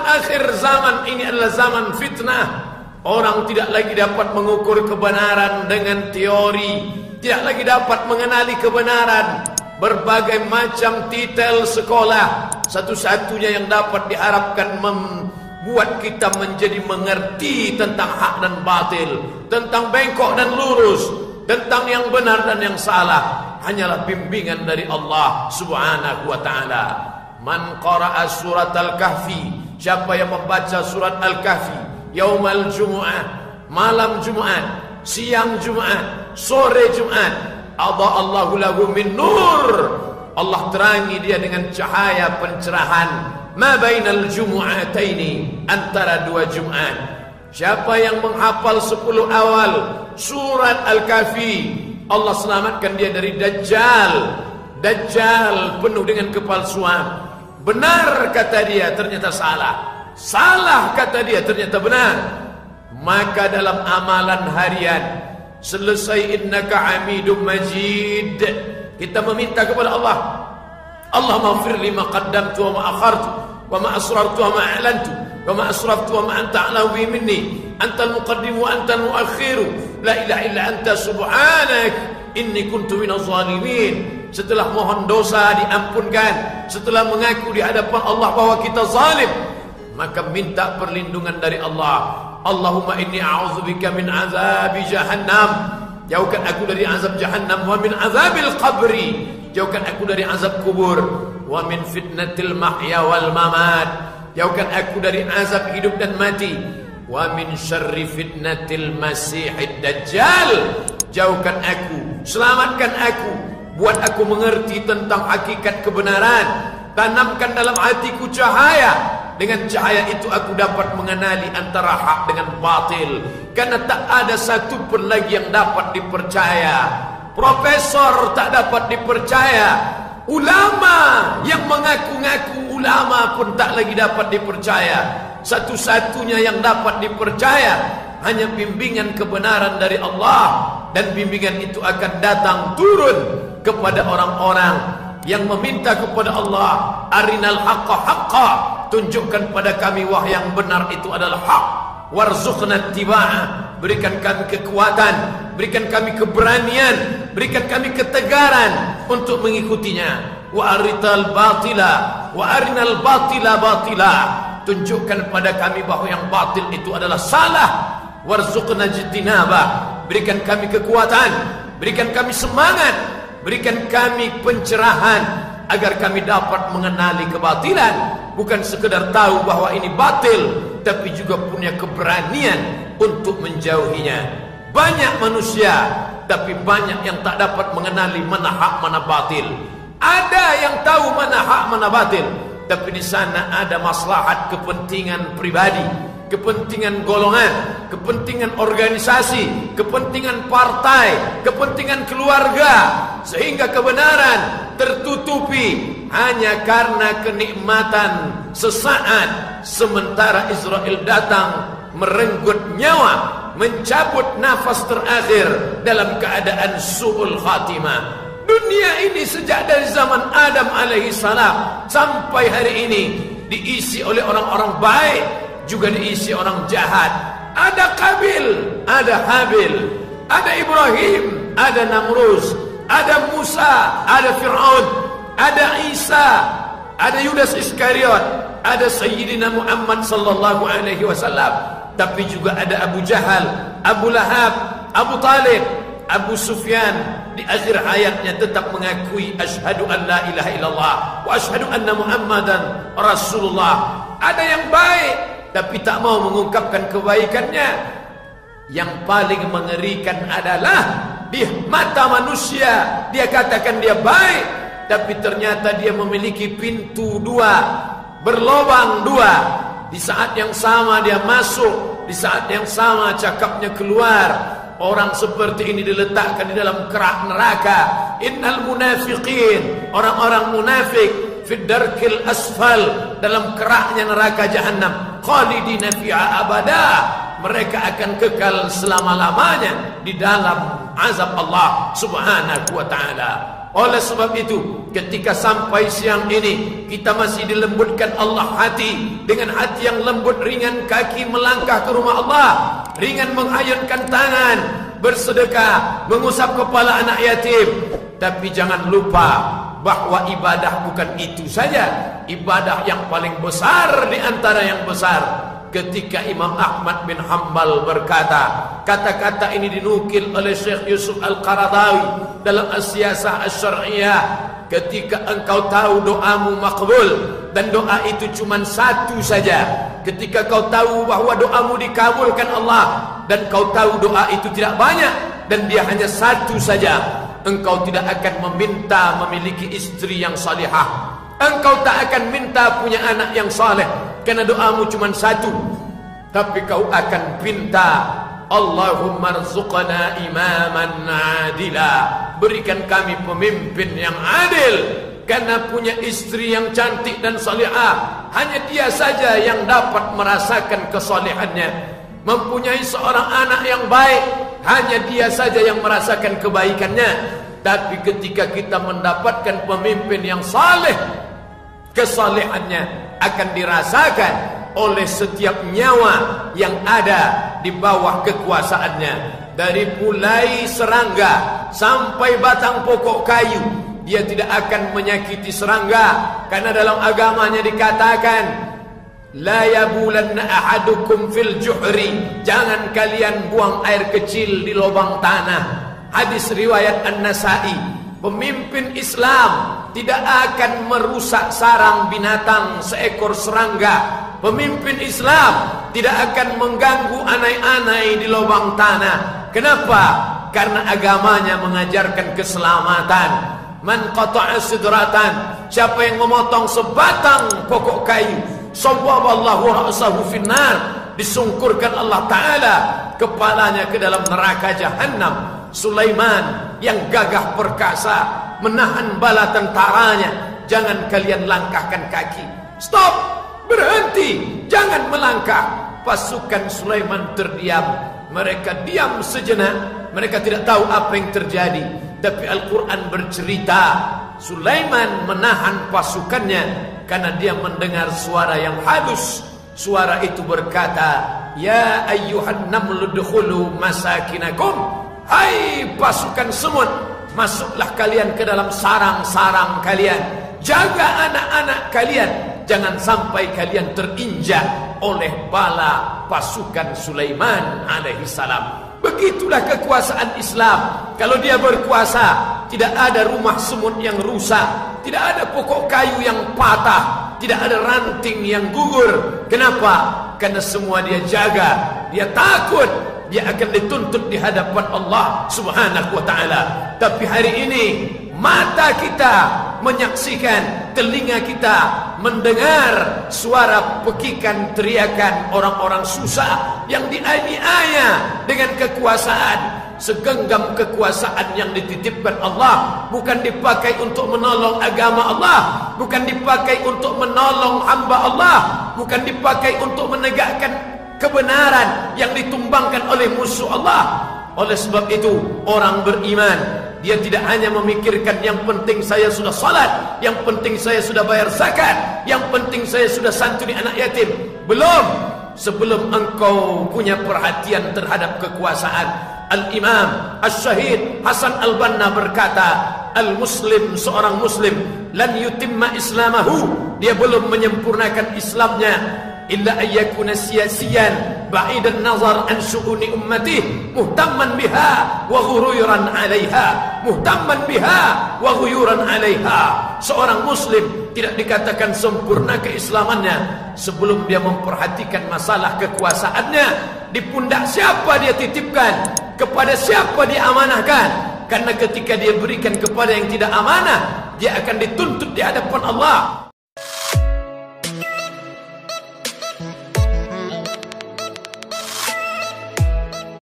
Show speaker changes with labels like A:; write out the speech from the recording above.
A: akhir zaman ini adalah zaman fitnah. Orang tidak lagi dapat mengukur kebenaran dengan teori, tidak lagi dapat mengenali kebenaran. Berbagai macam titel sekolah, satu-satunya yang dapat diharapkan membuat kita menjadi mengerti tentang hak dan batil, tentang bengkok dan lurus, tentang yang benar dan yang salah, hanyalah bimbingan dari Allah Subhanahu wa ta'ala. Man qara'a surat Al-Kahfi, siapa yang membaca surat Al-Kahfi yaumal Jumu'ah, malam Jumat, siang Jumat, sore Jumat, Allahu lahu min nur, Allah terangi dia dengan cahaya pencerahan, ma bainal jumu'ataini, antara dua Jumat. Siapa yang menghafal 10 awal surat Al-Kahfi, Allah selamatkan dia dari Dajjal. Dajjal penuh dengan kepalsuan. Benar kata dia, ternyata salah. Salah kata dia, ternyata benar. Maka dalam amalan harian, selesai innaka hamidum majid, kita meminta kepada Allah, Allahumma ighfir li ma qaddamtu wa ma akhartu wa ma asrartu wa ma a'lantu wa ma asraftu wa ma anta a'lamu bi minni, antal muqaddim wa antal muakhiru, la ilaha illa anta subhanak inni kuntu minaz zalimin. Setelah mohon dosa diampunkan, setelah mengaku di hadapan Allah bahwa kita zalim, maka minta perlindungan dari Allah. Allahumma inni a'udzubika min azabi jahannam, jauhkan aku dari azab jahannam, wa min azabil qabri, jauhkan aku dari azab kubur, wa min fitnatil mahya wal mamat, jauhkan aku dari azab hidup dan mati, wa min syarri fitnatil masihid dajjal, jauhkan aku, selamatkan aku, buat aku mengerti tentang hakikat kebenaran, tanamkan dalam hatiku cahaya. Dengan cahaya itu aku dapat mengenali antara hak dengan batil. Karena tak ada satu pun lagi yang dapat dipercaya. Profesor tak dapat dipercaya. Ulama yang mengaku-ngaku ulama pun tak lagi dapat dipercaya. Satu-satunya yang dapat dipercaya hanya bimbingan kebenaran dari Allah. Dan bimbingan itu akan datang turun kepada orang-orang yang meminta kepada Allah, arinal haqqa haqqa, tunjukkan pada kami wahyu yang benar itu adalah hak, warzuqna ittiba'ah, berikan kami kekuatan, berikan kami keberanian, berikan kami ketegaran untuk mengikutinya. Wa arital batila wa arinal batila batila, tunjukkan pada kami bahwa yang batil itu adalah salah. Warzuqna ijtinabah, berikan kami kekuatan, berikan kami semangat, berikan kami pencerahan agar kami dapat mengenali kebatilan, bukan sekedar tahu bahwa ini batil, tapi juga punya keberanian untuk menjauhinya. Banyak manusia, tapi banyak yang tak dapat mengenali mana hak mana batil. Ada yang tahu mana hak mana batil, tapi di sana ada maslahat kepentingan pribadi, kepentingan golongan, kepentingan organisasi, kepentingan partai, kepentingan keluarga, sehingga kebenaran tertutupi hanya karena kenikmatan sesaat, sementara Israel datang merenggut nyawa, mencabut nafas terakhir dalam keadaan su'ul khatimah. Dunia ini sejak dari zaman Adam alaihissalam sampai hari ini diisi oleh orang-orang baik, juga diisi orang jahat. Ada Qabil, ada Habil, ada Ibrahim, ada Namrus, ada Musa, ada Fir'aun, ada Isa, ada Yudas Iskariot, ada Sayyidina Muhammad sallallahu alaihi wasallam, tapi juga ada Abu Jahal, Abu Lahab, Abu Talib, Abu Sufyan. Di akhir hayatnya tetap mengakui asyhadu an la ilaha illallah wa asyhadu anna Muhammadan Rasulullah. Ada yang baik tapi tak mau mengungkapkan kebaikannya. Yang paling mengerikan adalah di mata manusia dia katakan dia baik, tapi ternyata dia memiliki pintu dua, berlobang dua. Di saat yang sama dia masuk, di saat yang sama cakapnya keluar. Orang seperti ini diletakkan di dalam kerak neraka. Innal munafiqin, orang-orang munafik, fid darkil asfal, dalam keraknya neraka jahannam, khalidina fiha abada, mereka akan kekal selama-lamanya di dalam azab Allah Subhanahu wa ta'ala. Oleh sebab itu, ketika sampai siang ini kita masih dilembutkan Allah hati, dengan hati yang lembut, ringan kaki melangkah ke rumah Allah, ringan mengayunkan tangan, bersedekah, mengusap kepala anak yatim. Tapi jangan lupa bahwa ibadah bukan itu saja. Ibadah yang paling besar di antara yang besar, ketika Imam Ahmad bin Hanbal berkata, kata-kata ini dinukil oleh Syekh Yusuf Al-Qaradawi dalam As-Siyasah Asy-Syar'iyyah, ketika engkau tahu doamu makbul dan doa itu cuma satu saja, ketika kau tahu bahwa doamu dikabulkan Allah dan kau tahu doa itu tidak banyak dan dia hanya satu saja, engkau tidak akan meminta memiliki istri yang salihah, engkau tak akan minta punya anak yang saleh karena doamu cuma satu, tapi kau akan minta, Allahumma rzuqna imaman adila, berikan kami pemimpin yang adil. Karena punya istri yang cantik dan salihah, hanya dia saja yang dapat merasakan kesalehannya. Mempunyai seorang anak yang baik, hanya dia saja yang merasakan kebaikannya. Tapi ketika kita mendapatkan pemimpin yang saleh, kesalehannya akan dirasakan oleh setiap nyawa yang ada di bawah kekuasaannya. Dari mulai serangga sampai batang pokok kayu, dia tidak akan menyakiti serangga, karena dalam agamanya dikatakan, la yabulanna ahadukum fil juhri, jangan kalian buang air kecil di lubang tanah. Hadis riwayat An-Nasa'i. Pemimpin Islam tidak akan merusak sarang binatang seekor serangga. Pemimpin Islam tidak akan mengganggu anai-anai di lubang tanah. Kenapa? Karena agamanya mengajarkan keselamatan. Man qata'a sidratan, siapa yang memotong sebatang pokok kayu, sawwaballahu ra'sahu finnar, disungkurkan Allah Ta'ala kepalanya ke dalam neraka Jahannam. Sulaiman yang gagah perkasa menahan bala tentaranya, jangan kalian langkahkan kaki. Stop, berhenti, jangan melangkah. Pasukan Sulaiman terdiam. Mereka diam sejenak, mereka tidak tahu apa yang terjadi. Tapi Al-Quran bercerita, Sulaiman menahan pasukannya karena dia mendengar suara yang halus. Suara itu berkata, ya ayyuhan namlu dukhulu masakinakum, hai pasukan semut, masuklah kalian ke dalam sarang-sarang kalian. Jaga anak-anak kalian, jangan sampai kalian terinjak oleh bala pasukan Sulaiman alaihi salam. Begitulah kekuasaan Islam. Kalau dia berkuasa, tidak ada rumah semut yang rusak, tidak ada pokok kayu yang patah, tidak ada ranting yang gugur. Kenapa? Karena semua dia jaga. Dia takut dia akan dituntut di hadapan Allah Subhanahu wa ta'ala. Tapi hari ini mata kita menyaksikan, telinga kita mendengar suara pekikan teriakan orang-orang susah yang dianiaya dengan kekuasaan. Segenggam kekuasaan yang dititipkan Allah bukan dipakai untuk menolong agama Allah, bukan dipakai untuk menolong hamba Allah, bukan dipakai untuk menegakkan kebenaran yang ditumbangkan oleh musuh Allah. Oleh sebab itu, orang beriman, dia tidak hanya memikirkan yang penting saya sudah salat, yang penting saya sudah bayar zakat, yang penting saya sudah santuni anak yatim. Belum. Sebelum engkau punya perhatian terhadap kekuasaan, Al-Imam Asy-Syahid Hasan Al-Banna berkata, Al-Muslim, seorang Muslim, lan yutimma islamahu, dia belum menyempurnakan Islamnya, illa ayyakuna siyasiyan ba'idan nazar an syu'uni ummati muhtamman biha wa ghuyuran 'alaiha, muhtamman biha wa ghuyuran 'alaiha. Seorang muslim tidak dikatakan sempurna keislamannya sebelum dia memperhatikan masalah kekuasaannya. Di pundak siapa dia titipkan, kepada siapa dia amanahkan. Karena ketika dia berikan kepada yang tidak amanah, dia akan dituntut di hadapan Allah.